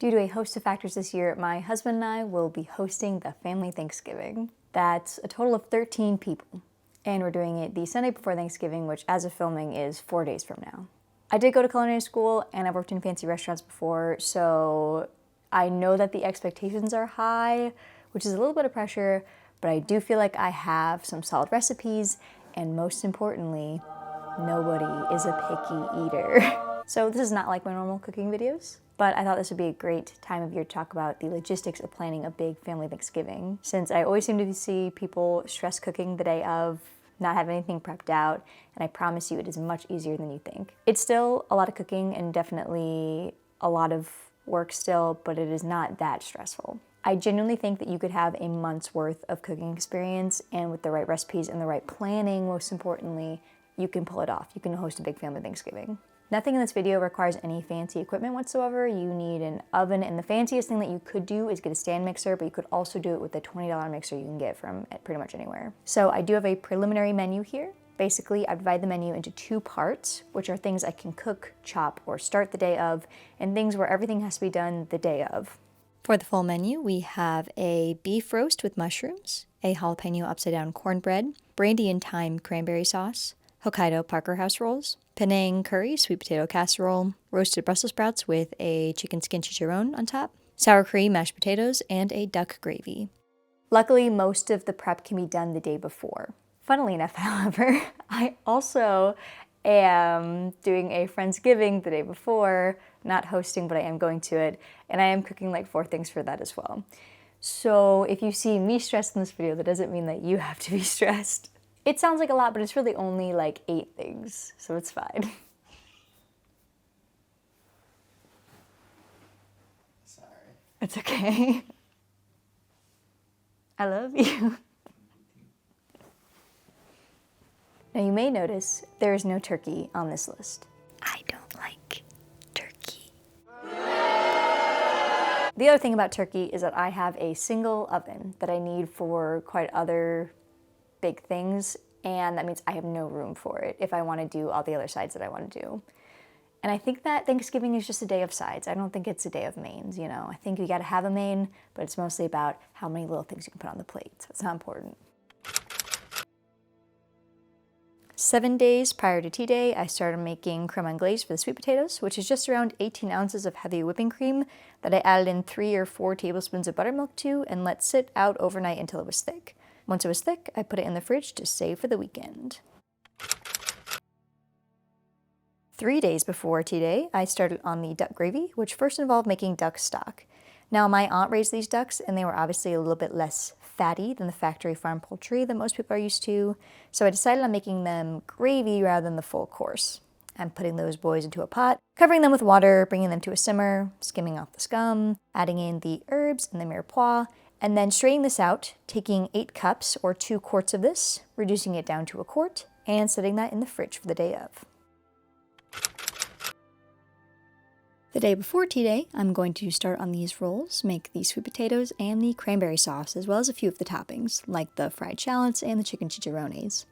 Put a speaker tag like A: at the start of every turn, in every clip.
A: Due to a host of factors this year, my husband and I will be hosting the family Thanksgiving. That's a total of 13 people. And we're doing it the Sunday before Thanksgiving, which as of filming is 4 days from now. I did go to culinary school and I've worked in fancy restaurants before, so I know that the expectations are high, which is a little bit of pressure, but I do feel like I have some solid recipes, and most importantly, nobody is a picky eater. So this is not like my normal cooking videos, but I thought this would be a great time of year to talk about the logistics of planning a big family Thanksgiving, since I always seem to see people stress cooking the day of, not have anything prepped out, and I promise you it is much easier than you think. It's still a lot of cooking and definitely a lot of work still, but it is not that stressful. I genuinely think that you could have a month's worth of cooking experience, and with the right recipes and the right planning, most importantly, you can pull it off. You can host a big family Thanksgiving. Nothing in this video requires any fancy equipment whatsoever. You need an oven, and the fanciest thing that you could do is get a stand mixer, but you could also do it with the $20 mixer you can get from pretty much anywhere. So I do have a preliminary menu here. Basically, I divide the menu into 2 parts, which are things I can cook, chop, or start the day of, and things where everything has to be done the day of. For the full menu, we have a beef roast with mushrooms, a jalapeno upside-down cornbread, brandy and thyme cranberry sauce, Hokkaido Parker house rolls, Panang curry, sweet potato casserole, roasted Brussels sprouts with a chicken skin chicharrone on top, sour cream mashed potatoes, and a duck gravy. Luckily, most of the prep can be done the day before. Funnily enough, however, I also am doing a Friendsgiving the day before, not hosting, but I am going to it, and I am cooking like 4 things for that as well. So if you see me stressed in this video, that doesn't mean that you have to be stressed. It sounds like a lot, but it's really only like 8 things, so it's fine.
B: Sorry.
A: It's okay. I love you. Now you may notice there is no turkey on this list. I don't like turkey. The other thing about turkey is that I have a single oven that I need for quite other big things, and that means I have no room for it if I want to do all the other sides that I want to do. And I think that Thanksgiving is just a day of sides. I don't think it's a day of mains, you know. I think you gotta have a main, but it's mostly about how many little things you can put on the plate, so it's not important. 7 days prior to tea day, I started making creme anglaise for the sweet potatoes, which is just around 18 ounces of heavy whipping cream that I added in 3 or 4 tablespoons of buttermilk to and let sit out overnight until it was thick. Once it was thick, I put it in the fridge to save for the weekend. 3 days before tea day, I started on the duck gravy, which first involved making duck stock. Now, my aunt raised these ducks, and they were obviously a little bit less fatty than the factory farm poultry that most people are used to, so I decided on making them gravy rather than the full course. I'm putting those boys into a pot, covering them with water, bringing them to a simmer, skimming off the scum, adding in the herbs and the mirepoix, and then straining this out, taking 8 cups or 2 quarts of this, reducing it down to a quart, and setting that in the fridge for the day of. The day before tea day, I'm going to start on these rolls, make the sweet potatoes and the cranberry sauce, as well as a few of the toppings, like the fried shallots and the chicken chicharrones.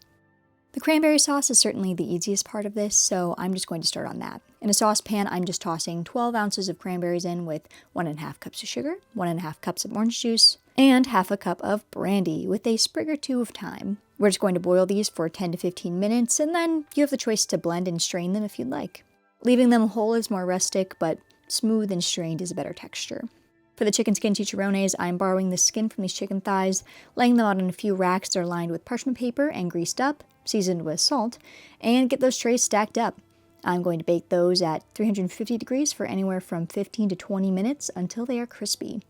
A: The cranberry sauce is certainly the easiest part of this, so I'm just going to start on that. In a saucepan, I'm just tossing 12 ounces of cranberries in with 1.5 cups of sugar, 1.5 cups of orange juice, and half a cup of brandy with a sprig or 2 of thyme. We're just going to boil these for 10 to 15 minutes, and then you have the choice to blend and strain them if you'd like. Leaving them whole is more rustic, but smooth and strained is a better texture. For the chicken skin chicharrones, I'm borrowing the skin from these chicken thighs, laying them out on a few racks that are lined with parchment paper and greased up, seasoned with salt, and get those trays stacked up. I'm going to bake those at 350 degrees for anywhere from 15 to 20 minutes until they are crispy.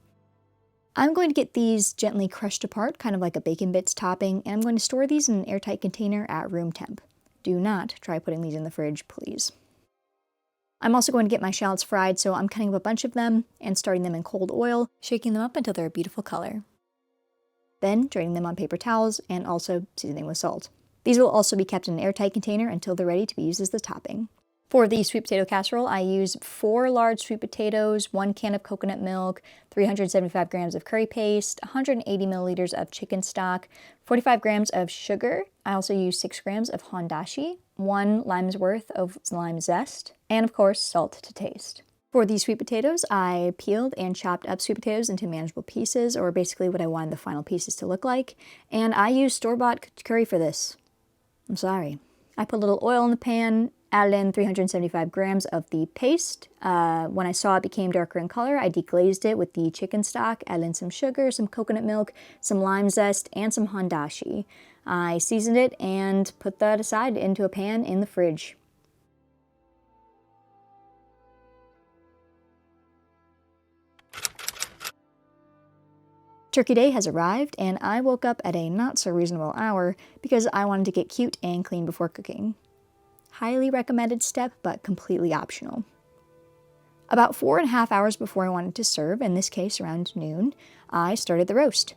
A: I'm going to get these gently crushed apart, kind of like a bacon bits topping, and I'm going to store these in an airtight container at room temp. Do not try putting these in the fridge, please. I'm also going to get my shallots fried, so I'm cutting up a bunch of them and starting them in cold oil, shaking them up until they're a beautiful color. Then draining them on paper towels and also seasoning with salt. These will also be kept in an airtight container until they're ready to be used as the topping. For the sweet potato casserole, I use 4 large sweet potatoes, 1 can of coconut milk, 375 grams of curry paste, 180 milliliters of chicken stock, 45 grams of sugar. I also use 6 grams of hondashi, 1 lime's worth of lime zest, and of course, salt to taste. For these sweet potatoes, I peeled and chopped up sweet potatoes into manageable pieces, or basically what I wanted the final pieces to look like, and I used store-bought curry for this. I'm sorry. I put a little oil in the pan, added in 375 grams of the paste. When I saw it became darker in color, I deglazed it with the chicken stock, added in some sugar, some coconut milk, some lime zest, and some hondashi. I seasoned it and put that aside into a pan in the fridge. Turkey Day has arrived, and I woke up at a not-so-reasonable hour because I wanted to get cute and clean before cooking. Highly recommended step, but completely optional. About 4.5 hours before I wanted to serve, in this case around noon, I started the roast.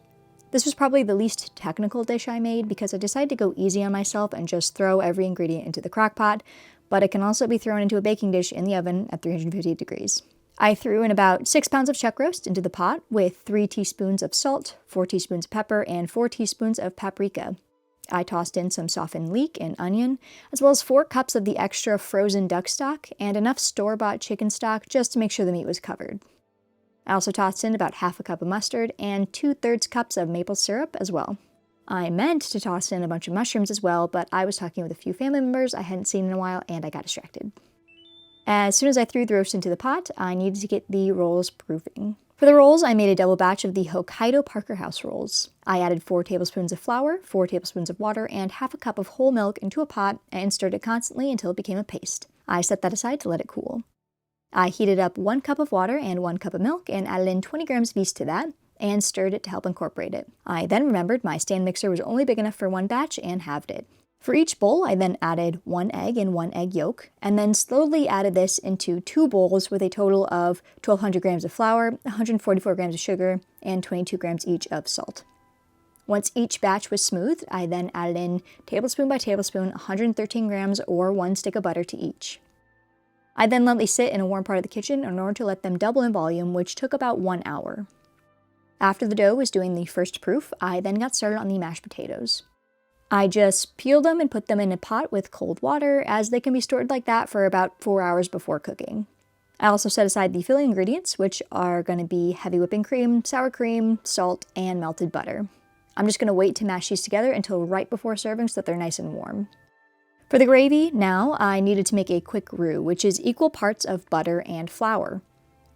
A: This was probably the least technical dish I made because I decided to go easy on myself and just throw every ingredient into the crock pot, but it can also be thrown into a baking dish in the oven at 350 degrees. I threw in about 6 pounds of chuck roast into the pot with 3 teaspoons of salt, 4 teaspoons of pepper, and 4 teaspoons of paprika. I tossed in some softened leek and onion, as well as 4 cups of the extra frozen duck stock and enough store-bought chicken stock just to make sure the meat was covered. I also tossed in about half a cup of mustard and 2/3 cups of maple syrup as well. I meant to toss in a bunch of mushrooms as well, but I was talking with a few family members I hadn't seen in a while and I got distracted. As soon as I threw the roast into the pot, I needed to get the rolls proofing. For the rolls, I made a double batch of the Hokkaido Parker House rolls. I added 4 tablespoons of flour, 4 tablespoons of water, and half a cup of whole milk into a pot and stirred it constantly until it became a paste. I set that aside to let it cool. I heated up 1 cup of water and 1 cup of milk and added in 20 grams of yeast to that and stirred it to help incorporate it. I then remembered my stand mixer was only big enough for 1 batch and halved it. For each bowl, I then added 1 egg and 1 egg yolk, and then slowly added this into 2 bowls with a total of 1,200 grams of flour, 144 grams of sugar, and 22 grams each of salt. Once each batch was smoothed, I then added in tablespoon by tablespoon 113 grams or 1 stick of butter to each. I then let these sit in a warm part of the kitchen in order to let them double in volume, which took about 1 hour. After the dough was doing the first proof, I then got started on the mashed potatoes. I just peeled them and put them in a pot with cold water, as they can be stored like that for about 4 hours before cooking. I also set aside the filling ingredients, which are going to be heavy whipping cream, sour cream, salt, and melted butter. I'm just going to wait to mash these together until right before serving so that they're nice and warm. For the gravy, now I needed to make a quick roux, which is equal parts of butter and flour.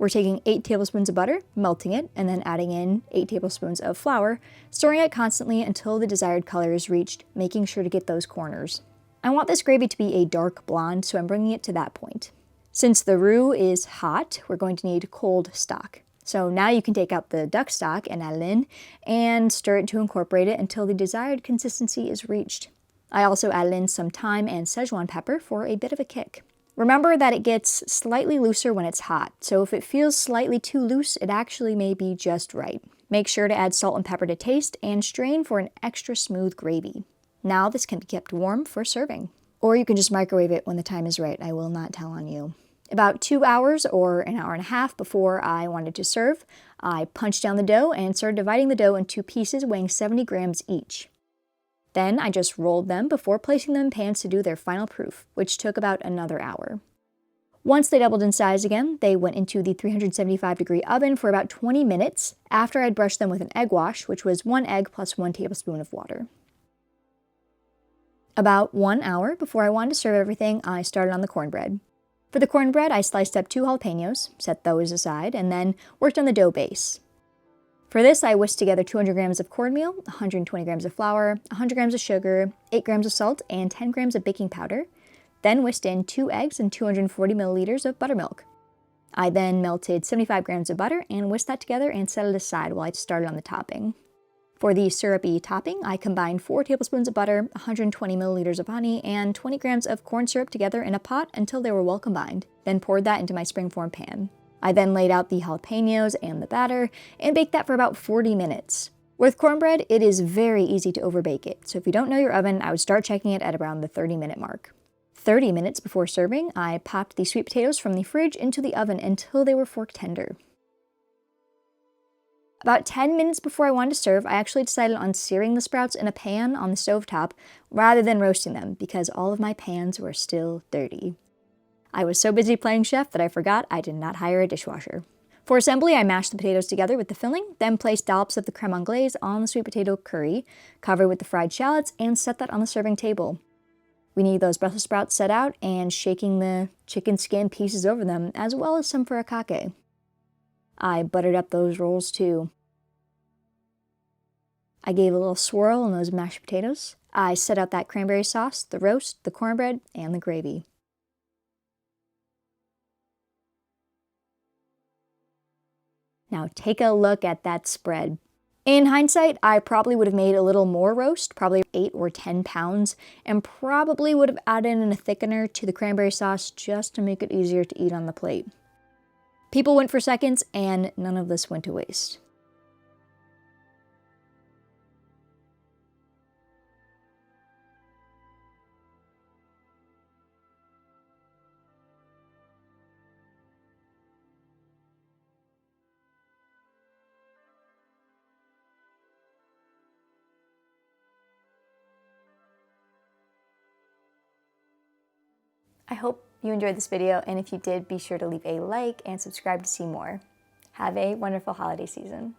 A: We're taking 8 tablespoons of butter, melting it, and then adding in 8 tablespoons of flour, stirring it constantly until the desired color is reached, making sure to get those corners. I want this gravy to be a dark blonde, so I'm bringing it to that point. Since the roux is hot, we're going to need cold stock. So now you can take out the duck stock and add it in, and stir it to incorporate it until the desired consistency is reached. I also added in some thyme and Sichuan pepper for a bit of a kick. Remember that it gets slightly looser when it's hot, so if it feels slightly too loose, it actually may be just right. Make sure to add salt and pepper to taste and strain for an extra smooth gravy. Now this can be kept warm for serving. Or you can just microwave it when the time is right. I will not tell on you. About 2 hours or an hour and a half before I wanted to serve, I punched down the dough and started dividing the dough into pieces weighing 70 grams each. Then I just rolled them before placing them in pans to do their final proof, which took about another hour. Once they doubled in size again, they went into the 375-degree oven for about 20 minutes after I'd brushed them with an egg wash, which was 1 egg plus 1 tablespoon of water. About 1 hour before I wanted to serve everything, I started on the cornbread. For the cornbread, I sliced up 2 jalapenos, set those aside, and then worked on the dough base. For this, I whisked together 200 grams of cornmeal, 120 grams of flour, 100 grams of sugar, 8 grams of salt, and 10 grams of baking powder, then whisked in 2 eggs and 240 milliliters of buttermilk. I then melted 75 grams of butter and whisked that together and set it aside while I started on the topping. For the syrupy topping, I combined 4 tablespoons of butter, 120 milliliters of honey, and 20 grams of corn syrup together in a pot until they were well combined, then poured that into my springform pan. I then laid out the jalapenos and the batter and baked that for about 40 minutes. With cornbread, it is very easy to overbake it, so if you don't know your oven, I would start checking it at around the 30-minute mark. 30 minutes before serving, I popped the sweet potatoes from the fridge into the oven until they were fork tender. About 10 minutes before I wanted to serve, I actually decided on searing the sprouts in a pan on the stovetop rather than roasting them because all of my pans were still dirty. I was so busy playing chef that I forgot I did not hire a dishwasher. For assembly, I mashed the potatoes together with the filling, then placed dollops of the creme anglaise on the sweet potato curry, covered with the fried shallots, and set that on the serving table. We need those Brussels sprouts set out and shaking the chicken skin pieces over them, as well as some furikake. I buttered up those rolls too. I gave a little swirl on those mashed potatoes. I set out that cranberry sauce, the roast, the cornbread, and the gravy. Now take a look at that spread. In hindsight, I probably would have made a little more roast, probably 8 or 10 pounds, and probably would have added in a thickener to the cranberry sauce just to make it easier to eat on the plate. People went for seconds, and none of this went to waste. I hope you enjoyed this video, and if you did, be sure to leave a like and subscribe to see more. Have a wonderful holiday season.